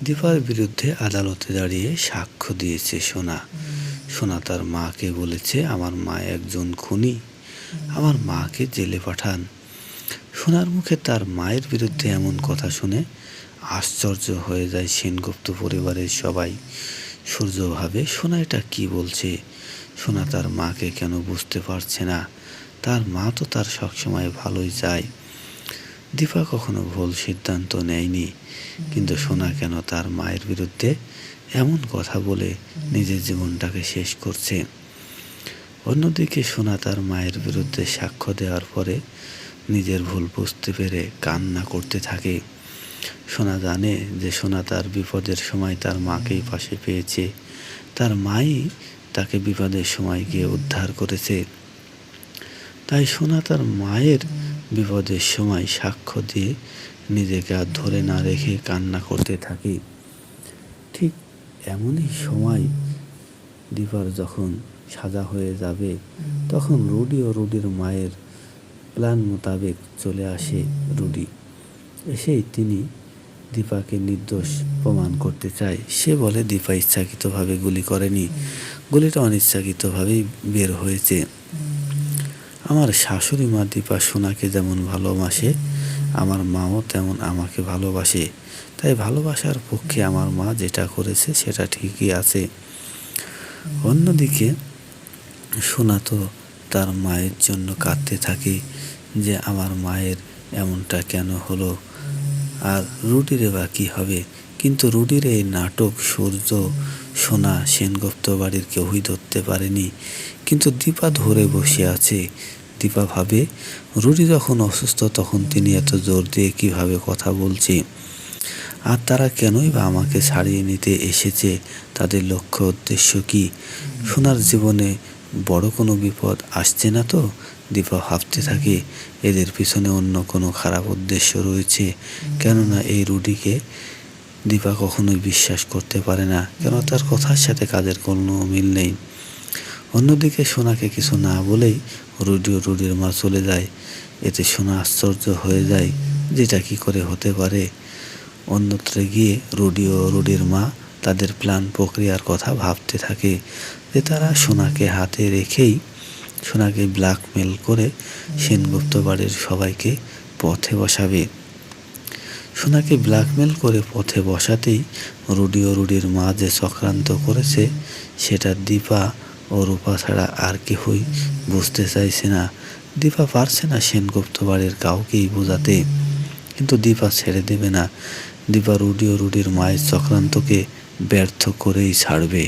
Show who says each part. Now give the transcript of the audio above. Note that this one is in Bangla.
Speaker 1: দীপার বিরুদ্ধে আদালতে দাঁড়িয়ে সাক্ষ্য দিয়েছে সোনা। সোনা তার মাকে বলেছে, আমার মা একজন খুনি, আমার মাকে জেলে পাঠান। সোনার মুখে তার মায়ের বিরুদ্ধে এমন কথা শুনে আশ্চর্য হয়ে যায় সেনগুপ্ত পরিবারের সবাই। সূর্য ভাবে, সোনা এটা কি বলছে? সোনা তার মাকে কেন বুঝতে পারছে না? তার মা তো তার সবসময় ভালোই চায়। দীপা কখনো ভুল সিদ্ধান্ত নেয়নি, কিন্তু সোনা কেন তার মায়ের বিরুদ্ধে এমন কথা বলে নিজের জীবনটাকে শেষ করছে? অন্যদিকে সোনা তার মায়ের বিরুদ্ধে সাক্ষ্য দেওয়ার পরে নিজের ভুল বুঝতে পেরে কান্না করতে থাকে। সোনা জানে যে সোনা তার বিপদের সময় তার মাকেই পাশে পেয়েছে, তার মাই তাকে বিপদের সময় গিয়ে উদ্ধার করেছে। তাই সোনা তার মায়ের বিপদের সময় সাক্ষ্য দিয়ে নিজেকে আর ধরে না রেখে কান্না করতে থাকে। ঠিক এমনই সময় দীপার যখন সাজা হয়ে যাবে, তখন রুডি ও রুডির মায়ের প্ল্যান মোতাবেক চলে আসে রুডি। এসেই তিনি দীপাকে নির্দোষ প্রমাণ করতে চায়। সে বলে, দীপা ইচ্ছাকৃতভাবে গুলি করেনি, গুলিটা অনিচ্ছাকৃতভাবেই বের হয়েছে। আমার শাশুড়ি মা দীপা সোনাকে যেমন ভালোবাসে, আমার মাও তেমন আমাকে ভালোবাসে। তাই ভালোবাসার পক্ষে আমার মা যেটা করেছে সেটা ঠিকই আছে। অন্যদিকে সোনা তো তার মায়ের জন্য কাঁদতে থাকে যে আমার মায়ের এমনটা কেন হলো, আর রুডির বা কী হবে? কিন্তু রুডির এই নাটক সূর্য, সোনা, সেনগুপ্ত বাড়ির কেউই ধরতে পারেনি। কিন্তু দীপা ধরে বসে আছে। দীপা ভাবে, রুডি যখন অসুস্থ তখন তিনি এত জোর দিয়ে কিভাবে কথা বলছে, আর তারা কেনই বা আমাকে ছাড়িয়ে নিতে এসেছে? তাদের লক্ষ্য উদ্দেশ্য কি? সোনার জীবনে বড় কোনো বিপদ আসছে না তো? দীপা ভাবতে থাকে, এদের পিছনে অন্য কোনো খারাপ উদ্দেশ্য রয়েছে। কেননা এই রুডিকে দীপা কখনোই বিশ্বাস করতে পারে না, কেন তার কথার সাথে কাজের কোনো মিল নেই। অন্যদিকে সোনাকে কিছু না বলেই রুডি ও রুডির মা চলে যায়। এতে সোনা আশ্চর্য হয়ে যায়, যেটা কি করে হতে পারে। অন্যত্র গিয়ে রুডি ও রুডির মা তাদের প্ল্যান প্রক্রিয়ার কথা ভাবতে থাকে, যে তারা সোনাকে হাতে রেখেই সোনাকে ব্ল্যাকমেল করে সেনগুপ্ত বাড়ির সবাইকে পথে বসাবে। সোনাকে ব্ল্যাকমেল করে পথে বসাতেই রুডি ও রুডির মা যে চক্রান্ত করেছে সেটা দীপা ও রূপা ছাড়া আর কেউই বুঝতে চাইছে না। দীপা পারছে না সেনগুপ্ত বাড়ির কাউকেই বোঝাতে, কিন্তু দীপা ছেড়ে দেবে না। দীপা রুডি ও রুডির মায়ের চক্রান্তকে ব্যর্থ করেই ছাড়বে।